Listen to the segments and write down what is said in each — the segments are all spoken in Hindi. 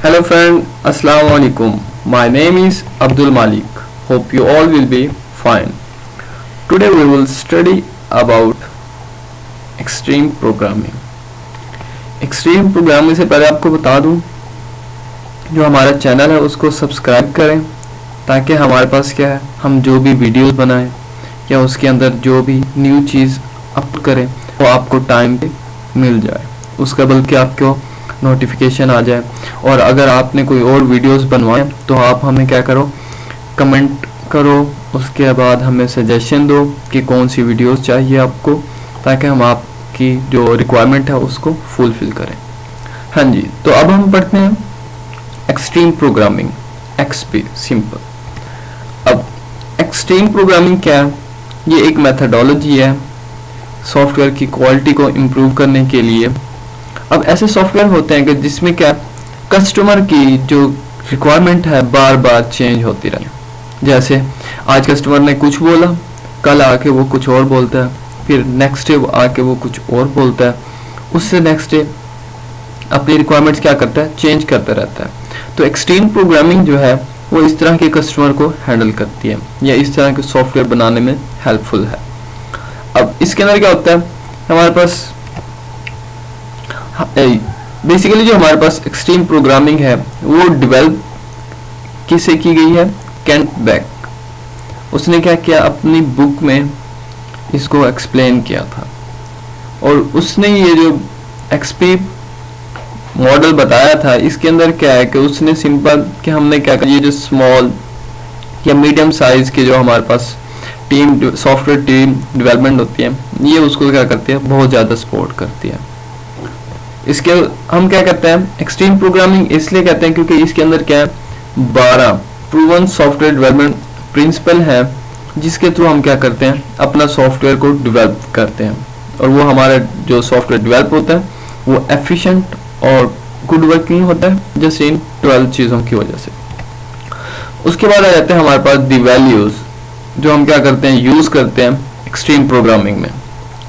Hello friend, Assalamu alaikum. My name is Abdul Malik. Hope you all will be fine. Today we will study about extreme programming. Extreme programming से पहले आपको बता दूं, जो हमारा चैनल है उसको सब्सक्राइब करें ताकि हमारे पास क्या है, हम जो भी वीडियोस बनाएं या उसके अंदर जो भी न्यू चीज़ अपलोड करें वो आपको टाइम पे मिल जाए, उसका बल्कि आपको नोटिफिकेशन आ जाए। और अगर आपने कोई और वीडियोस बनवाए तो आप हमें क्या करो, कमेंट करो, उसके बाद हमें सजेशन दो कि कौन सी वीडियोस चाहिए आपको, ताकि हम आपकी जो रिक्वायरमेंट है उसको फुलफिल करें। हाँ जी, तो अब हम पढ़ते हैं एक्सट्रीम प्रोग्रामिंग, एक्सपी सिंपल। अब एक्सट्रीम प्रोग्रामिंग क्या है? ये एक मेथडोलॉजी है सॉफ्टवेयर की क्वालिटी को इम्प्रूव करने के लिए। अब ऐसे सॉफ्टवेयर होते हैं कि जिसमें क्या कस्टमर की जो रिक्वायरमेंट है बार बार चेंज होती रहे। जैसे आज कस्टमर ने कुछ बोला, कल आके वो कुछ और बोलता है, फिर नेक्स्ट डे आके वो कुछ और बोलता है, उससे नेक्स्ट डे अपनी रिक्वायरमेंट्स क्या करता है, चेंज करता रहता है। तो एक्सट्रीम प्रोग्रामिंग जो है वो इस तरह के कस्टमर को हैंडल करती है या इस तरह के सॉफ्टवेयर बनाने में हेल्पफुल है। अब इसके अंदर क्या होता है, हमारे पास बेसिकली जो हमारे पास एक्सट्रीम प्रोग्रामिंग है वो डेवलप किसे की गई है, केंट बेक। उसने क्या किया, अपनी बुक में इसको एक्सप्लेन किया था और उसने ये जो एक्सपी मॉडल बताया था, इसके अंदर क्या है कि उसने सिंपल कि हमने क्या किया, ये जो स्मॉल या मीडियम साइज के जो हमारे पास टीम सॉफ्टवेयर टीम डेवलपमेंट होती है, ये उसको क्या करती है, बहुत ज़्यादा सपोर्ट करती है। इसके हम क्या कहते हैं, एक्सट्रीम प्रोग्रामिंग इसलिए कहते हैं क्योंकि इसके अंदर क्या है, 12 प्रूवन सॉफ्टवेयर डेवलपमेंट प्रिंसिपल है जिसके थ्रू हम क्या करते हैं, अपना सॉफ्टवेयर को डेवलप करते हैं। और वो हमारा जो सॉफ्टवेयर डेवलप होता है वो एफिशिएंट और गुड वर्किंग होता है, जस्ट इन 12 चीज़ों की वजह से। उसके बाद आ जाते हैं हमारे पास दी वैल्यूज, जो हम क्या करते हैं, यूज करते हैं एक्सट्रीम प्रोग्रामिंग में।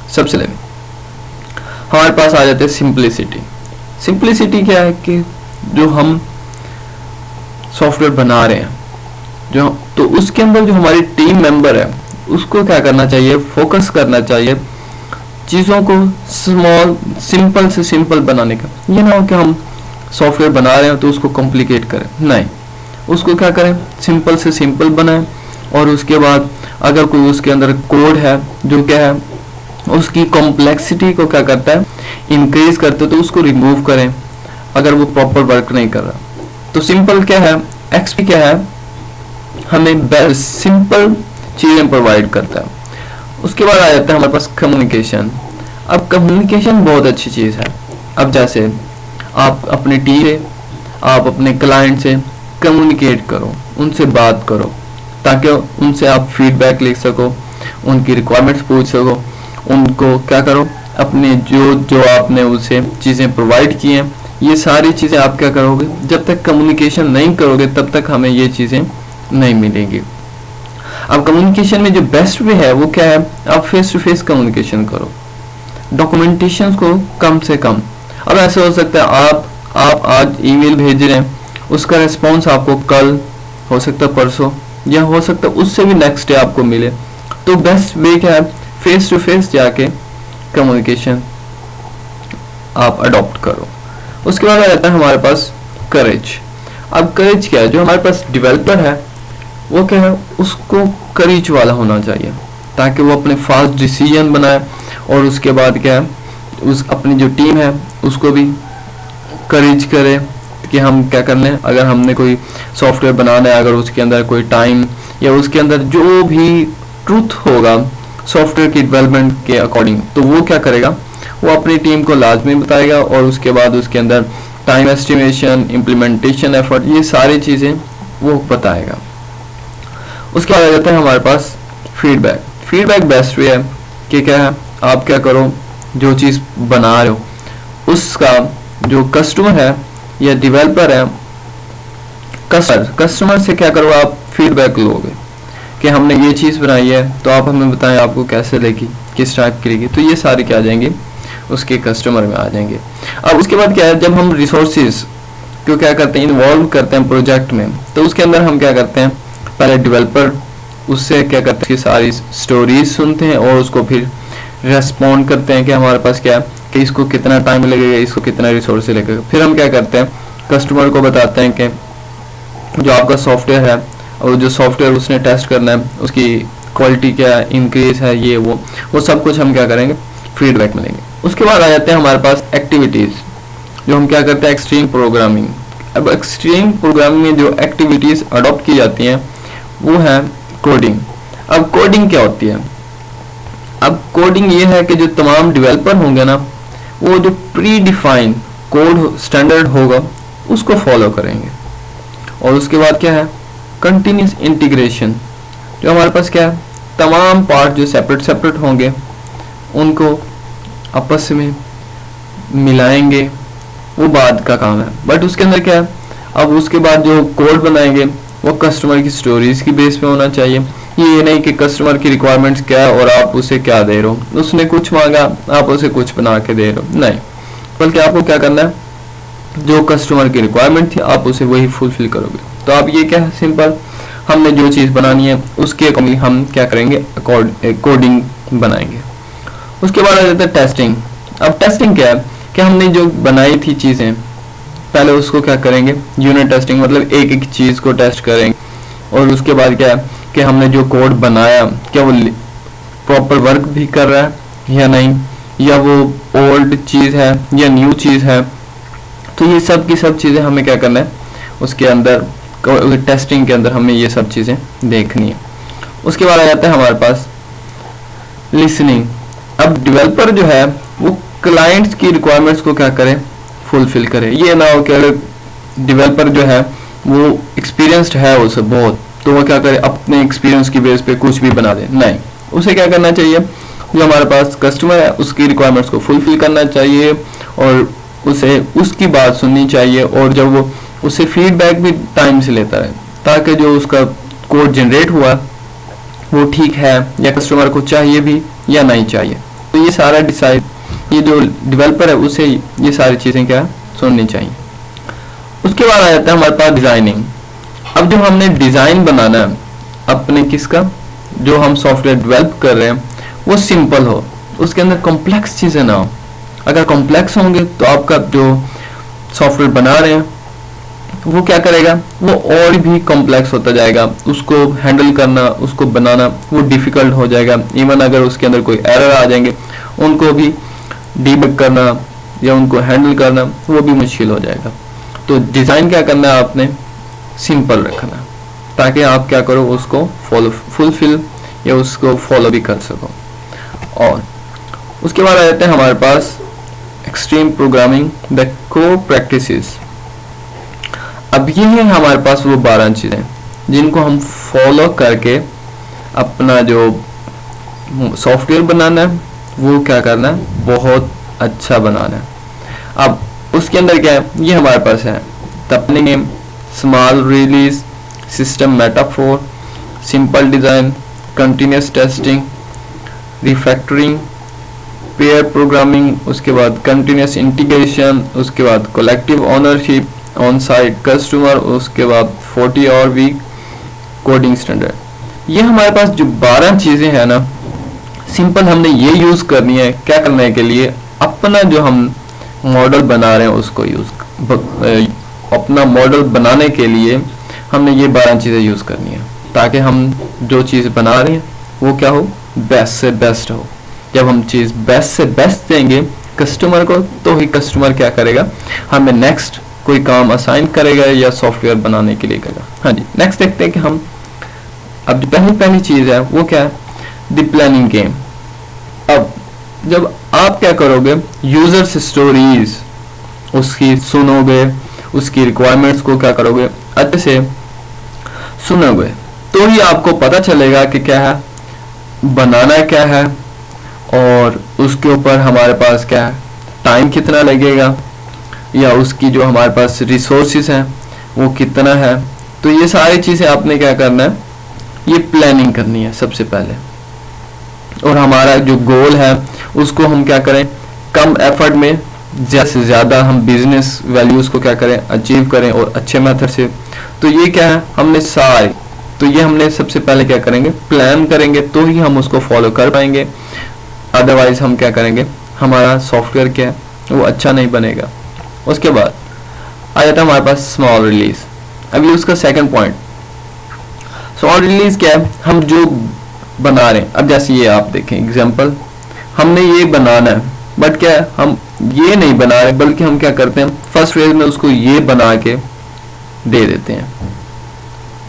सबसे पहले हमारे पास आ जाते हैं सिंप्लिसिटी। सिंप्लिसिटी क्या है कि जो हम सॉफ्टवेयर बना रहे हैं जो, तो उसके अंदर जो हमारी टीम मेंबर है उसको क्या करना चाहिए, फोकस करना चाहिए चीज़ों को स्मॉल सिंपल से सिंपल बनाने का। ये ना हो कि हम सॉफ्टवेयर बना रहे हैं तो उसको कॉम्प्लिकेट करें, नहीं, उसको क्या करें, सिंपल से सिंपल बनाएं। और उसके बाद अगर कोई उसके अंदर कोड है जो क्या है उसकी कॉम्प्लेक्सिटी को क्या करता है, इंक्रीज करते हो, तो उसको रिमूव करें अगर वो प्रॉपर वर्क नहीं कर रहा। तो सिंपल क्या है, एक्सपी क्या है, हमें सिंपल चीजें प्रोवाइड करता है। उसके बाद आ जाता है हमारे पास कम्युनिकेशन। अब कम्युनिकेशन बहुत अच्छी चीज है। अब जैसे आप अपनी टीम से, आप अपने क्लाइंट से कम्युनिकेट करो, उनसे बात करो, ताकि उनसे आप फीडबैक ले सको, उनकी रिक्वायरमेंट्स पूछ सको, उनको क्या करो, अपने जो आपने उसे चीज़ें प्रोवाइड की हैं, ये सारी चीज़ें आप क्या करोगे, जब तक कम्युनिकेशन नहीं करोगे तब तक हमें ये चीज़ें नहीं मिलेंगी। अब कम्युनिकेशन में जो बेस्ट वे है वो क्या है, आप फेस टू फेस कम्युनिकेशन करो, डॉक्यूमेंटेशन को कम से कम। अब ऐसा हो सकता है आप आज ईमेल भेज रहे हैं, उसका रिस्पॉन्स आपको कल, हो सकता है परसों, या हो सकता है उससे भी नेक्स्ट डे आपको मिले। तो बेस्ट वे क्या है, फेस टू फेस जाके कम्युनिकेशन आप अडॉप्ट करो। उसके बाद आ जाता है हमारे पास करेज। अब करेज क्या है, जो हमारे पास डेवलपर है वो क्या है, उसको करेज वाला होना चाहिए ताकि वो अपने फास्ट डिसीजन बनाए। और उसके बाद क्या है, उस अपनी जो टीम है उसको भी करेज करे कि हम क्या कर लें, अगर हमने कोई सॉफ्टवेयर बनाना है, अगर उसके अंदर कोई टाइम या उसके अंदर जो भी ट्रूथ होगा सॉफ्टवेयर की डेवलपमेंट के अकॉर्डिंग, तो वो क्या करेगा, वो अपनी टीम को लाजमी बताएगा। और उसके बाद उसके अंदर टाइम एस्टिमेशन, इम्प्लीमेंटेशन एफर्ट, ये सारी चीज़ें वो बताएगा। उसके बाद आ जाता है हमारे पास फीडबैक। फीडबैक बेस्ट वे है कि क्या है, आप क्या करो, जो चीज़ बना रहे हो उसका जो कस्टमर है या डेवलपर है, कस्टमर से क्या करो, आप फीडबैक लोगे कि हमने ये चीज़ बनाई है, तो आप हमें बताएं आपको कैसे लगी, किस टाइप की लगी। तो ये सारे क्या आ जाएंगे, उसके कस्टमर में आ जाएंगे। अब उसके बाद क्या है, जब हम रिसोर्सेज को क्या करते हैं, इन्वॉल्व करते हैं प्रोजेक्ट में। तो उसके अंदर हम क्या करते हैं, पहले डेवलपर उससे क्या करते हैं, उसकी सारी स्टोरीज सुनते हैं और उसको फिर रेस्पॉन्ड करते हैं कि हमारे पास क्या है, कि इसको कितना टाइम लगेगा, इसको कितना रिसोर्स लगेगा। फिर हम क्या करते हैं, कस्टमर को बताते हैं कि जो आपका सॉफ्टवेयर है और जो सॉफ्टवेयर उसने टेस्ट करना है उसकी क्वालिटी क्या है, इंक्रीज है, ये वो सब कुछ हम क्या करेंगे, फीडबैक मिलेंगे। उसके बाद आ जाते हैं हमारे पास एक्टिविटीज, जो हम क्या करते हैं, एक्सट्रीम प्रोग्रामिंग। अब एक्सट्रीम प्रोग्रामिंग में जो एक्टिविटीज अडॉप्ट की जाती हैं वो है कोडिंग। अब कोडिंग क्या होती है, अब कोडिंग ये है कि जो तमाम डेवलपर होंगे ना, वो जो प्री डिफाइन कोड स्टैंडर्ड होगा उसको फॉलो करेंगे। और उसके बाद क्या है, कंटिन्यूस इंटीग्रेशन, जो हमारे पास क्या है, तमाम पार्ट जो सेपरेट सेपरेट होंगे उनको आपस में मिलाएंगे, वो बाद का काम है। बट उसके अंदर क्या है, अब उसके बाद जो कोड बनाएंगे वो कस्टमर की स्टोरीज की बेस पे होना चाहिए। ये नहीं कि कस्टमर की रिक्वायरमेंट्स क्या है और आप उसे क्या दे रहे हो, उसने कुछ मांगा आप उसे कुछ बना के दे रहे हो, नहीं, बल्कि आपको क्या करना है, जो कस्टमर की रिक्वायरमेंट थी आप उसे वही फुलफिल करोगे। तो आप ये क्या है, सिंपल, हमने जो चीज़ बनानी है उसके अकॉर्डिंग हम क्या करेंगे, कोडिंग बनाएंगे। उसके बाद आ जाता है टेस्टिंग। अब टेस्टिंग क्या है कि हमने जो बनाई थी चीज़ें पहले उसको क्या करेंगे, यूनिट टेस्टिंग, मतलब एक एक चीज़ को टेस्ट करेंगे। और उसके बाद क्या है कि हमने जो कोड बनाया क्या वो प्रॉपर वर्क भी कर रहा है या नहीं, या वो ओल्ड चीज़ है या न्यू चीज़ है। तो ये सब की सब चीज़ें हमें क्या करना है, उसके अंदर टेस्टिंग के अंदर हमें ये सब चीज़ें देखनी है। उसके बाद आ जाता है हमारे पास लिसनिंग। अब डेवलपर जो है वो क्लाइंट्स की रिक्वायरमेंट्स को क्या करे, फुलफिल करे। ये ना हो कि अगर डेवलपर जो है वो एक्सपीरियंस्ड है उसे बहुत, तो वो क्या करे, अपने एक्सपीरियंस की बेस पे कुछ भी बना दे, नहीं, उसे क्या करना चाहिए, जो हमारे पास कस्टमर है उसकी रिक्वायरमेंट्स को फुलफिल करना चाहिए और उसे उसकी बात सुननी चाहिए। और जब वो उससे फीडबैक भी टाइम से लेता है ताकि जो उसका कोड जनरेट हुआ वो ठीक है या कस्टमर को चाहिए भी या नहीं चाहिए। तो ये सारा डिसाइड, ये जो डेवलपर है उसे ये सारी चीज़ें क्या सुननी चाहिए। उसके बाद आ जाता है हमारे पास डिज़ाइनिंग। अब जो हमने डिज़ाइन बनाना है अपने किसका, जो हम सॉफ्टवेयर डेवलप कर रहे हैं वो सिंपल हो, उसके अंदर कॉम्प्लेक्स चीज़ें ना हो। अगर कॉम्प्लेक्स होंगे तो आपका जो सॉफ्टवेयर बना रहे हैं वो क्या करेगा, वो और भी कॉम्प्लेक्स होता जाएगा, उसको हैंडल करना, उसको बनाना वो डिफिकल्ट हो जाएगा। इवन अगर उसके अंदर कोई एरर आ जाएंगे उनको भी डीबग करना या उनको हैंडल करना वो भी मुश्किल हो जाएगा। तो डिज़ाइन क्या करना है, आपने सिंपल रखना ताकि आप क्या करो, उसको फुलफिल या उसको फॉलो भी कर सको। और उसके बाद आ जाते हैं हमारे पास extreme programming, the core practices. अब ये है हमारे पास वो 12 चीज़ें जिनको हम फॉलो करके अपना जो सॉफ्टवेयर बनाना है वो क्या करना है, बहुत अच्छा बनाना है। अब उसके अंदर क्या है, ये हमारे पास है name, small release, system metaphor, simple design, continuous testing, refactoring, pair programming, उसके बाद कंटिन्यूस इंटीग्रेशन, उसके बाद collective ownership, on site customer, उसके बाद 40 आवर वीक, कोडिंग स्टैंडर्ड। ये हमारे पास जो 12 चीज़ें हैं ना, सिंपल हमने ये यूज़ करनी है क्या करने के लिए, अपना जो हम मॉडल बना रहे हैं उसको अपना मॉडल बनाने के लिए हमने ये 12 चीज़ें यूज़ करनी है ताकि हम जो चीज़ बना रहे हैं वो क्या हो, बेस्ट से बेस्ट हो। जब हम चीज़ बेस्ट से बेस्ट देंगे कस्टमर को तो ही कस्टमर क्या करेगा, हमें नेक्स्ट कोई काम असाइन करेगा या सॉफ्टवेयर बनाने के लिए करेगा। हाँ जी, नेक्स्ट देखते हैं कि हम अब जो पहली चीज़ है वो क्या है, द प्लानिंग गेम। अब जब आप क्या करोगे, यूजर्स स्टोरीज उसकी सुनोगे, उसकी रिक्वायरमेंट्स को क्या करोगे, अच्छे से सुनोगे, तो ही आपको पता चलेगा कि क्या है, बनाना क्या है और उसके ऊपर हमारे पास क्या है, टाइम कितना लगेगा या उसकी जो हमारे पास रिसोर्सेज हैं वो कितना है। तो ये सारी चीज़ें आपने क्या करना है, ये प्लानिंग करनी है सबसे पहले। और हमारा जो गोल है उसको हम क्या करें, कम एफर्ट में ज़्यादा से ज़्यादा हम बिजनेस वैल्यूज़ को क्या करें, अचीव करें और अच्छे मेथड से। तो ये क्या है, हमने सारे, तो ये हमने सबसे पहले क्या करेंगे, प्लान करेंगे, तो ही हम उसको फॉलो कर पाएंगे। अदरवाइज हम क्या करेंगे, हमारा सॉफ्टवेयर क्या है वो अच्छा नहीं बनेगा। उसके बाद आ जाता है हमारे पास स्मॉल रिलीज। अभी उसका सेकंड पॉइंट, स्मॉल रिलीज क्या है, हम जो बना रहे हैं, अब जैसे ये आप देखें एग्जांपल, हमने ये बनाना है, बट क्या है, हम ये नहीं बना रहे, बल्कि हम क्या करते हैं, फर्स्ट फेज में उसको ये बना के दे देते हैं।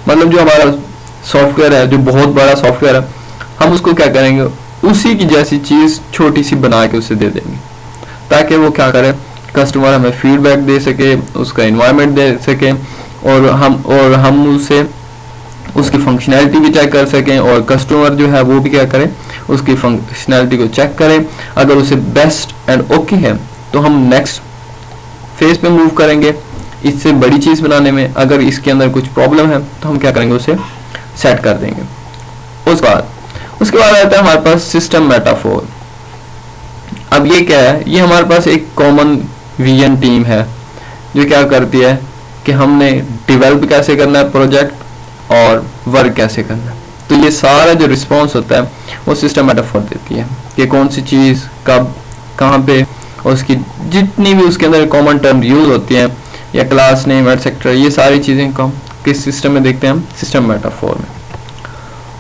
मतलब जो हमारा सॉफ्टवेयर है, जो बहुत बड़ा सॉफ्टवेयर है, हम उसको क्या करेंगे, उसी की जैसी चीज छोटी सी बना के उसे दे देंगे, ताकि वो क्या करे, कस्टमर हमें फीडबैक दे सके, उसका एनवायरनमेंट दे सके, और हम उसे उसकी फंक्शनैलिटी भी चेक कर सकें, और कस्टमर जो है वो भी क्या करे, उसकी फंक्शनैलिटी को चेक करें। अगर उसे बेस्ट एंड ओके है तो हम नेक्स्ट फेज पे मूव करेंगे इससे बड़ी चीज बनाने में। अगर इसके अंदर कुछ प्रॉब्लम है तो हम क्या करेंगे, उसे सेट कर देंगे। उसके बाद आता है हमारे पास सिस्टम मेटाफोर। अब ये क्या है, ये हमारे पास एक कॉमन विजन टीम है जो क्या करती है कि हमने डेवलप कैसे करना है प्रोजेक्ट और वर्क कैसे करना है। तो ये सारा जो रिस्पॉन्स होता है वो सिस्टम मेटाफोर देती है कि कौन सी चीज़ कब कहाँ पे, और उसकी जितनी भी उसके अंदर कॉमन टर्म यूज होती हैं या क्लास नेम एटसेट्रा, ये सारी चीज़ें हम किस सिस्टम में देखते हैं, हम सिस्टम मेटाफोर में।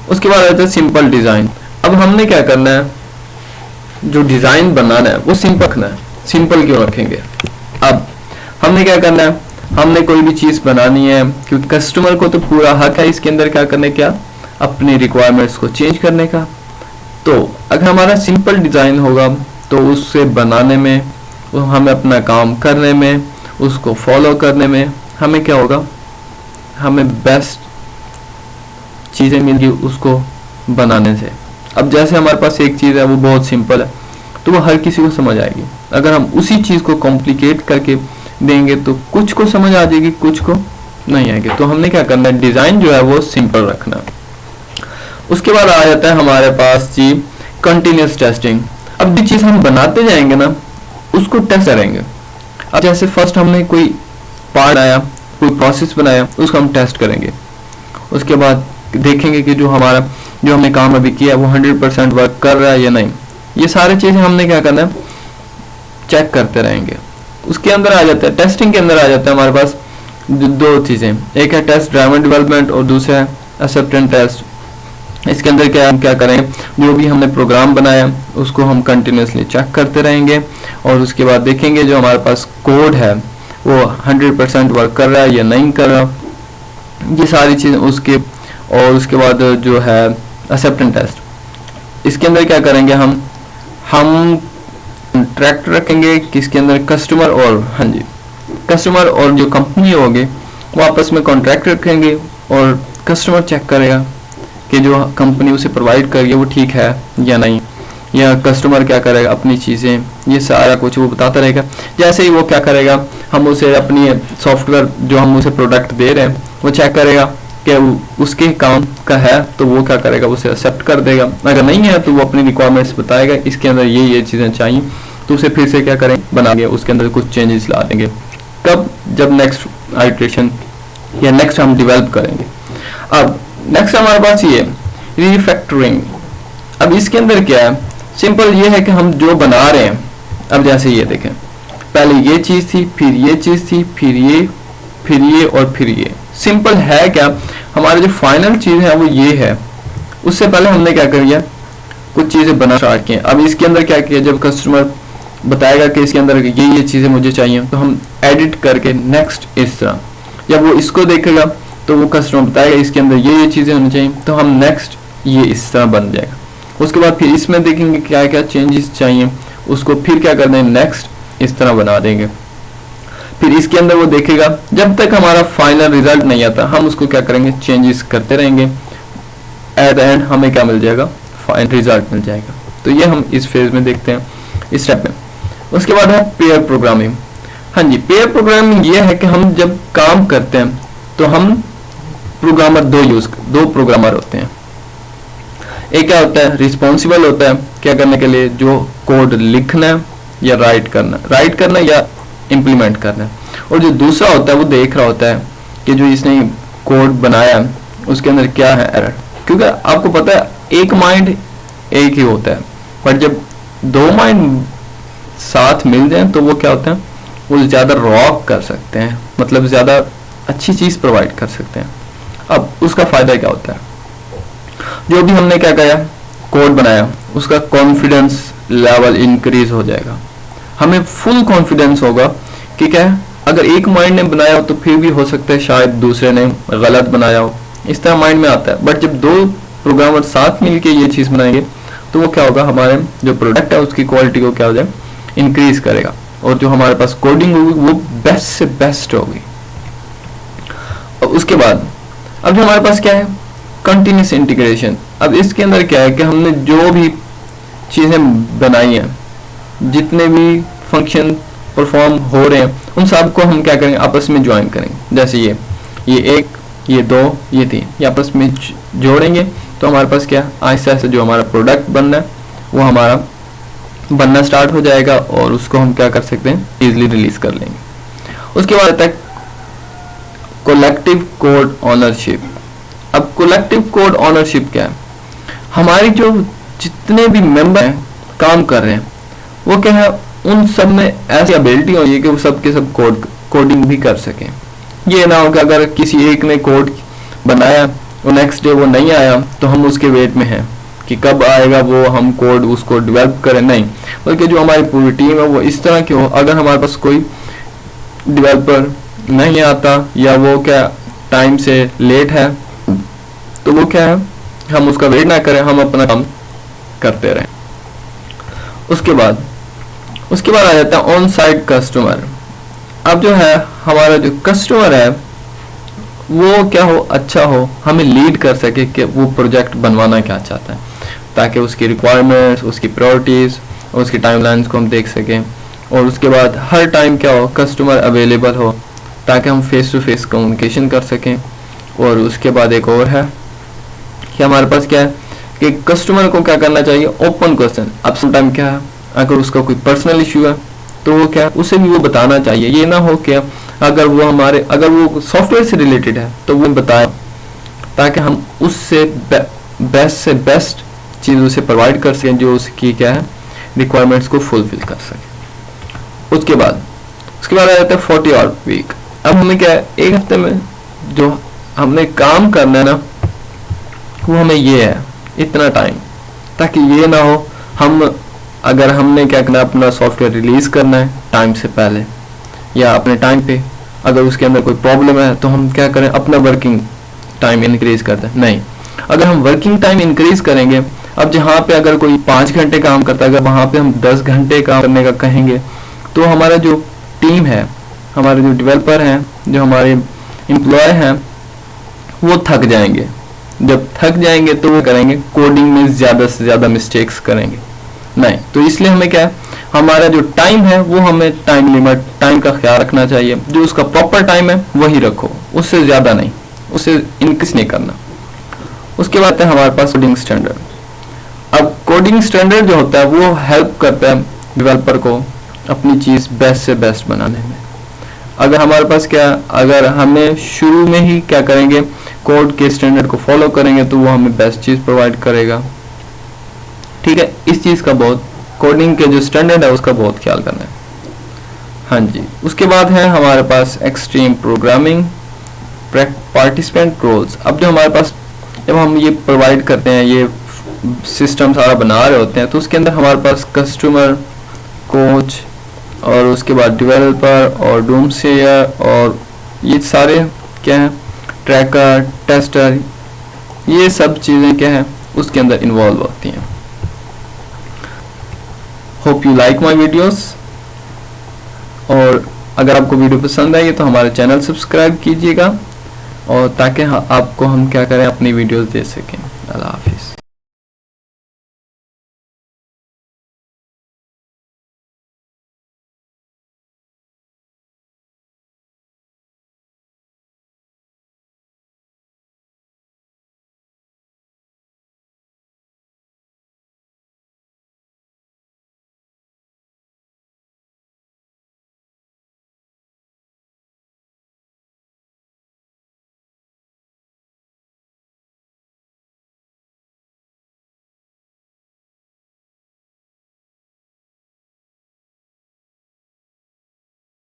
उसके बाद आता है सिंपल डिज़ाइन। अब हमने क्या करना है, जो डिज़ाइन बनाना है वो सिंपल रखना है। सिंपल क्यों रखेंगे, अब हमने क्या करना है, हमने कोई भी चीज़ बनानी है, क्योंकि कस्टमर को तो पूरा हक है इसके अंदर क्या करने का, अपनी रिक्वायरमेंट्स को चेंज करने का। तो अगर हमारा सिंपल डिज़ाइन होगा तो उससे बनाने में, हमें अपना काम करने में, उसको फॉलो करने में हमें क्या होगा, हमें बेस्ट चीज़ें मिलेगी उसको बनाने से। अब जैसे हमारे पास एक चीज़ है वो बहुत सिंपल है तो वो हर किसी को समझ आएगी। अगर हम उसी चीज़ को कॉम्प्लिकेट करके देंगे तो कुछ को समझ आ जाएगी, कुछ को नहीं आएगी। तो हमने क्या करना है, डिज़ाइन जो है वो सिंपल रखना। उसके बाद आ जाता है हमारे पास जी कंटिन्यूस टेस्टिंग। अब जो चीज़ हम बनाते जाएंगे ना उसको टेस्ट करेंगे। अब जैसे फर्स्ट हमने कोई पार्ट बनाया, कोई प्रोसेस बनाया, उसको हम टेस्ट करेंगे। उसके बाद देखेंगे कि जो हमने काम अभी किया है वो 100% वर्क कर रहा है या नहीं। ये सारी चीज़ें हमने क्या करना है, चेक करते रहेंगे। उसके अंदर आ जाता है, टेस्टिंग के अंदर आ जाता है हमारे पास दो चीज़ें, एक है टेस्ट ड्राइवन डेवलपमेंट और दूसरा है एक्सेप्टेंस टेस्ट। इसके अंदर क्या करेंगे, जो भी हमने प्रोग्राम बनाया उसको हम कंटिन्यूसली चेक करते रहेंगे, और उसके बाद देखेंगे जो हमारे पास कोड है वो 100% वर्क कर रहा है या नहीं कर रहा, ये सारी चीज़ें उसके। और उसके बाद जो है एक्सेप्टेंस टेस्ट, इसके अंदर क्या करेंगे, हम कॉन्ट्रैक्ट रखेंगे किसके अंदर, कस्टमर और कस्टमर और जो कंपनी होगी वो आपस में कॉन्ट्रैक्ट रखेंगे, और कस्टमर चेक करेगा कि जो कंपनी उसे प्रोवाइड कर रही है वो ठीक है या नहीं, या कस्टमर क्या करेगा अपनी चीज़ें, ये सारा कुछ वो बताता रहेगा। जैसे ही वो क्या करेगा, हम उसे अपनी सॉफ्टवेयर जो हम उसे प्रोडक्ट दे रहे हैं वो चेक करेगा कि उसके काम का है तो वो क्या करेगा, उसे एक्सेप्ट कर देगा। अगर नहीं है तो वो अपनी रिक्वायरमेंट्स बताएगा, इसके अंदर ये चीज़ें चाहिए, तो उसे फिर से क्या करें, बनाएंगे, उसके अंदर कुछ चेंजेस ला देंगे। कब, जब नेक्स्ट आइटरेशन या नेक्स्ट हम डेवलप करेंगे। अब नेक्स्ट हमारे पास ये रिफैक्टरिंग। अब इसके अंदर क्या है, सिंपल ये है कि हम जो बना रहे हैं, अब जैसे ये देखें, पहले ये चीज़ थी, फिर ये चीज़ थी, फिर ये और फिर ये। सिंपल है क्या, हमारी जो फाइनल चीज़ है वो ये है। उससे पहले हमने क्या कर लिया, कुछ चीज़ें बना स्टार्ट किए। अब इसके अंदर क्या किया, जब कस्टमर बताएगा कि इसके अंदर ये चीज़ें मुझे चाहिए, तो हम एडिट करके नेक्स्ट इस तरह, जब वो इसको देखेगा तो वो कस्टमर बताएगा इसके अंदर ये चीज़ें होनी चाहिए, तो हम नेक्स्ट ये इस तरह बन जाएगा। उसके बाद फिर इसमें देखेंगे क्या क्या चेंजेस चाहिए, उसको फिर क्या कर देंगे, नेक्स्ट इस तरह बना देंगे। फिर इसके अंदर वो देखेगा, जब तक हमारा फाइनल रिजल्ट नहीं आता हम उसको क्या करेंगे, चेंजेस करते रहेंगे। एट द एंड हमें क्या मिल जाएगा, फाइनल रिजल्ट मिल जाएगा। तो ये हम इस फेज में देखते हैं, इस स्टेप में। उसके बाद है पेयर प्रोग्रामिंग। हाँ जी, पेयर प्रोग्रामिंग ये है कि हम जब काम करते हैं तो हम प्रोग्रामर दो प्रोग्रामर होते हैं। एक क्या होता है, रिस्पॉन्सिबल होता है क्या करने के लिए, जो कोड लिखना है या राइट करना या इम्प्लीमेंट करना। और जो दूसरा होता है वो देख रहा होता है कि जो इसने कोड बनाया उसके अंदर क्या है एरर, क्योंकि आपको पता है एक माइंड एक ही होता है, पर जब दो माइंड साथ मिल जाए तो वो क्या होता है, वो ज़्यादा रॉक कर सकते हैं, मतलब ज़्यादा अच्छी चीज़ प्रोवाइड कर सकते हैं। अब उसका फ़ायदा क्या होता है, जो भी हमने क्या किया कोड बनाया उसका कॉन्फिडेंस लेवल इंक्रीज हो जाएगा, हमें फुल कॉन्फिडेंस होगा कि क्या है, अगर एक माइंड ने बनाया हो तो फिर भी हो सकता है शायद दूसरे ने गलत बनाया हो, इस तरह माइंड में आता है। बट जब दो प्रोग्रामर साथ मिलके ये चीज़ बनाएंगे तो वो क्या होगा, हमारे जो प्रोडक्ट है उसकी क्वालिटी को क्या हो जाए, इंक्रीज करेगा, और जो हमारे पास कोडिंग होगी वो बेस्ट से बेस्ट होगी। और उसके बाद अब जो हमारे पास क्या है, कंटिन्यूस इंटीग्रेशन। अब इसके अंदर क्या है कि हमने जो भी चीज़ें बनाई हैं, जितने भी फंक्शन परफॉर्म हो रहे हैं, उन सब को हम क्या करेंगे, आपस में ज्वाइन करेंगे। जैसे ये एक, ये दो, ये तीन, ये आपस में जोड़ेंगे तो हमारे पास क्या, आहिस्ता आहिस्ता जो हमारा प्रोडक्ट बनना है वो हमारा बनना स्टार्ट हो जाएगा, और उसको हम क्या कर सकते हैं, इजीली रिलीज कर लेंगे। उसके बाद आता है कोलेक्टिव कोड ऑनरशिप। अब कोलेक्टिव कोड ऑनरशिप क्या है, हमारी जो जितने भी मेंबर हैं काम कर रहे हैं वो क्या है, उन सब में ऐसी एबिलिटी होनी है कि वो सब के सब कोडिंग भी कर सकें। ये ना हो कि अगर किसी एक ने कोड बनाया और नेक्स्ट डे वो नहीं आया तो हम उसके वेट में हैं कि कब आएगा वो, हम कोड उसको डेवलप करें, नहीं, बल्कि जो हमारी पूरी टीम है वो इस तरह की हो, अगर हमारे पास कोई डेवलपर नहीं आता या वो क्या टाइम से लेट है तो वो क्या है, हम उसका वेट ना करें, हम अपना काम करते रहें। उसके बाद आ जाता है ऑन साइट कस्टमर। अब जो है हमारा जो कस्टमर है वो क्या हो, अच्छा हो, हमें लीड कर सके कि वो प्रोजेक्ट बनवाना क्या चाहता है, ताकि उसकी रिक्वायरमेंट्स, उसकी प्रायोरिटीज़ और उसकी टाइमलाइंस को हम देख सकें। और उसके बाद हर टाइम क्या हो, कस्टमर अवेलेबल हो, ताकि हम फेस टू फेस कम्युनिकेशन कर सकें। और उसके बाद एक और है कि हमारे पास क्या है कि कस्टमर को क्या करना चाहिए, ओपन क्वेश्चन। अब समटाइम क्या है, अगर उसका कोई पर्सनल इशू है तो वो क्या, उसे भी वो बताना चाहिए। ये ना हो क्या, अगर वो सॉफ्टवेयर से रिलेटेड है तो वो बताए, ताकि हम उससे बेस्ट से बेस्ट चीज़ उसे प्रोवाइड कर सकें जो उसकी क्या है रिक्वायरमेंट्स को फुलफिल कर सकें। उसके बाद आ जाता है 40 आवर वीक। अब हमें क्या है, एक हफ्ते में जो हमने काम करना है ना वो हमें ये है इतना टाइम, ताकि ये ना हो हम अगर हमने क्या करना, अपना सॉफ्टवेयर रिलीज करना है टाइम से पहले या अपने टाइम पे, अगर उसके अंदर कोई प्रॉब्लम है तो हम क्या करें, अपना वर्किंग टाइम इंक्रीज कर दें। नहीं, अगर हम वर्किंग टाइम इंक्रीज करेंगे, अब जहाँ पे अगर कोई 5 घंटे काम करता है, अगर वहाँ पे हम 10 घंटे काम करने का कहेंगे तो हमारा जो टीम है, हमारे जो डेवलपर हैं, जो हमारे एम्प्लॉय हैं, वो थक जाएंगे। जब थक जाएंगे तो वो करेंगे कोडिंग में ज़्यादा से ज़्यादा मिस्टेक्स करेंगे। नहीं, तो इसलिए हमें क्या है, हमारा जो टाइम है वो हमें टाइम लिमिट, टाइम का ख्याल रखना चाहिए। जो उसका प्रॉपर टाइम है वही रखो, उससे ज़्यादा नहीं, उससे इंक्रीज नहीं करना। उसके बाद है हमारे पास कोडिंग स्टैंडर्ड। अब कोडिंग स्टैंडर्ड जो होता है वो हेल्प करता है डेवलपर को अपनी चीज़ बेस्ट से बेस्ट बनाने में। अगर हमारे पास क्या, अगर हमें शुरू में ही क्या करेंगे, कोड के स्टैंडर्ड को फॉलो करेंगे तो वो हमें बेस्ट चीज़ प्रोवाइड करेगा। ठीक है, इस चीज़ का बहुत, कोडिंग के जो स्टैंडर्ड है उसका बहुत ख्याल करना है। हाँ जी, उसके बाद है हमारे पास एक्सट्रीम प्रोग्रामिंग पार्टिसिपेंट रोल्स। अब जो हमारे पास जब हम ये प्रोवाइड करते हैं, ये सिस्टम सारा बना रहे होते हैं, तो उसके अंदर हमारे पास कस्टमर, कोच और उसके बाद डेवलपर और डूमसेयर और ये सारे क्या है, ट्रैकर, टेस्टर, ये सब चीज़ें क्या है उसके अंदर इन्वॉल्व होती हैं। Hope you like my videos, और अगर आपको वीडियो पसंद आई तो हमारे चैनल सब्सक्राइब कीजिएगा, और ताकि आपको हम क्या करें, अपनी वीडियोस दे सकें। अल्लाह हाफिज़।